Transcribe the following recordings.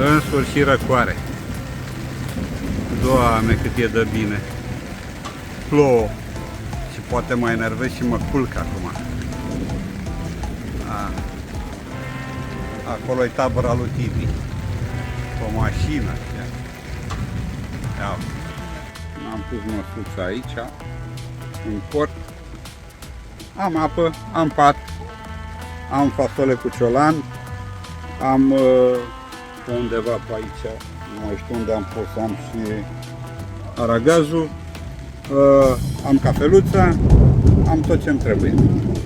În sfârșit răcoare. Doamne, cât e de bine. Plouă. Și poate mă enervez și mă culc acum. Acolo e tabăra lui Tibi. O mașină. Ia. Am pus măsuța aici. Un cort. Am apă, am pat. Am fasole cu ciolan. Am undeva pe aici, nu mai știu unde am pus, am și aragazul. Am cafeluța, am tot ce-mi trebuie.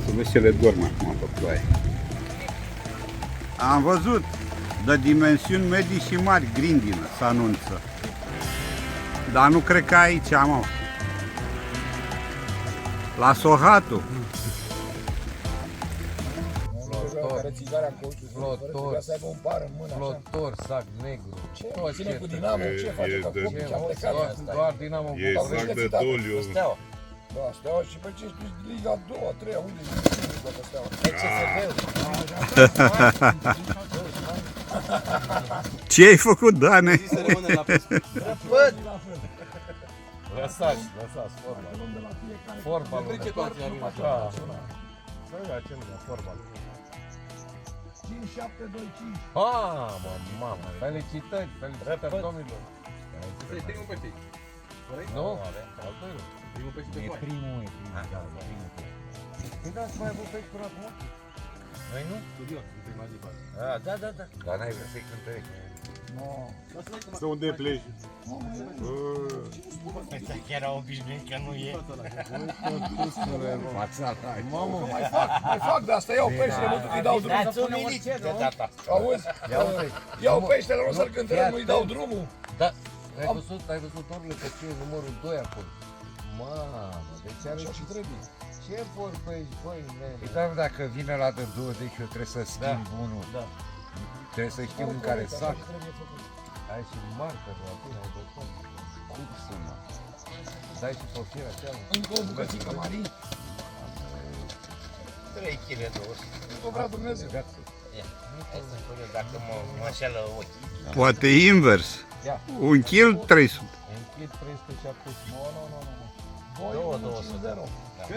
Să vezi ce le dorm acum pe ploaie. Am văzut de dimensiuni medii și mari grindină se anunță. Dar nu cred că aici, mă. La Sohatu. Flotor, sac negru. Ține cu Dinamo, ce face? Că am plecat. Doar Dinamo. E sac de doliu. Da, Steaua și pe ce spui Liga 2, 3, unde e Liga Steaua? E CSV-ul. Ce ai făcut, Dane? Văd! Lăsați, fotbal. Fotbal. 5-7-2-5. Mamă, felicitări domnilor. Nu? Al doilea. Primul pește de foaie. Primul. Când ați mai avut pești până acum? Noi nu? Studios, în prima zi. Da. Dar n-ai vrut să-i cântărești. Să unde pleci? Chiar au obișnuit că nu e. Mamă, Mai fac de asta, iau peștele, mă duc, îi dau drumul. Dați un milic de data asta. Auzi? Iau peștele, o să-l cântărăm, îi dau drumul. Da, ai văzut orule că ce e numărul 2 acolo. Mamă, deci are Așa și trebuie. ce vorbești, băi, nene? Păi da, dacă vine la de 20 eu trebuie să schimb unul. Da. Trebuie să știu în care sac. Ai și marcă de la tine, ai de tot. Cum să mă? Dai și pe fiera cealaltă. Încă o bucățică, Marii. 3 kg 200. Nu vrea Dumnezeu. Hai să spun eu dacă mă înșelă ochii. Poate invers. Ia. 1 kg 300. Închid 370. Nu. 2-200. 2-1-2.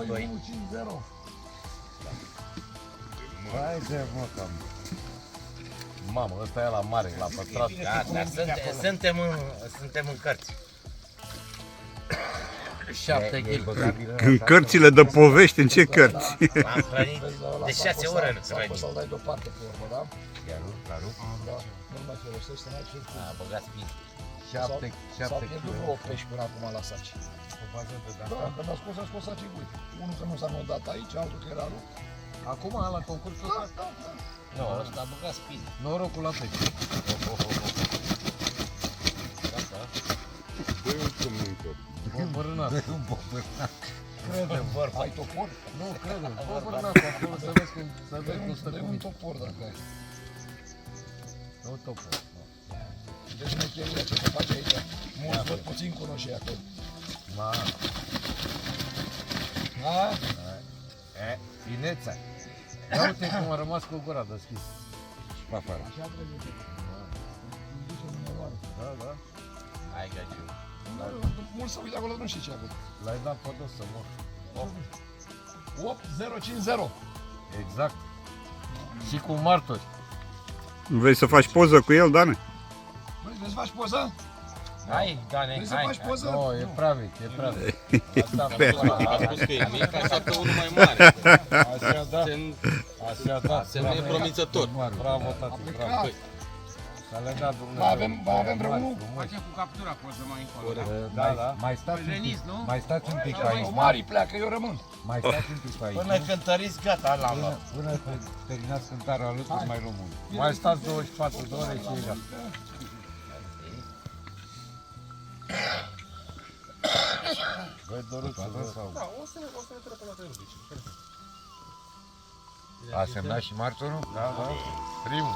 2-1-5-0. Hai de mă, cam. Mamă, ăsta e la mare, la pătrat. Da, dar suntem în cărți. 7 kg. În cărțile de povești, în ce cărți? Am hrănit de 6 ore în Sau hrănit. să-l dai deoparte pe urmă, da? La rup? Da. Nu mai folosește, n-ai ce A băgat spin. 7 pierdut kg. 8 pești până acum la saci. Da, când a scos saci gui. Unul că nu s-a nodat aici, altul că era rupt. Acum la concursul ăsta? Nu, ăsta a băgat spin. Norocul la pește. Dă-i un cămâncă. Bobărânat. Crede-mă, ai topor? Nu, crede-mă. Bobărânat acolo să vezi cum stă Dă cu un mine. topor dacă ai. Nu topor. Deci mecheria ce se face aici. Mulți văd puțin cunoșei acolo. Ma. Da? Fineța. Ia uite cum a rămas cu gura deschisă. Pe afară. Așa trebuie să Da. Hai gagiu. mulți să uite acolo, nu știu ce acolo. L-ai dat pe dos să mor. 8-0-5-0. Exact. Și cu martori. Vrei să faci poză cu el, Dane? Vrei să faci poză? Hai, Dane, Vrei să hai. faci poză? Nu, e prea vechi, e prea vechi. A spus că e mic, așteaptă unul mai mare. Așa da. Așa da. Semn e promițător. Bravo, tati, bravo. Plecat. Să le dea Dumnezeu. Mai avem vreunul? Facem cu captura poză mai încolo. Da. Mai stați un pic pe aici. Mari pleacă, eu rămân. Mai stați un pic pe aici. Până cântăriți, gata, l-am luat. Până terminați cântarea alături, mai luăm unul. Mai stați 24 de ore și e gata. Băi, doruță, sau? Da, o să ne trec până la Tăirubici. A semnat și martorul? Da. Primul.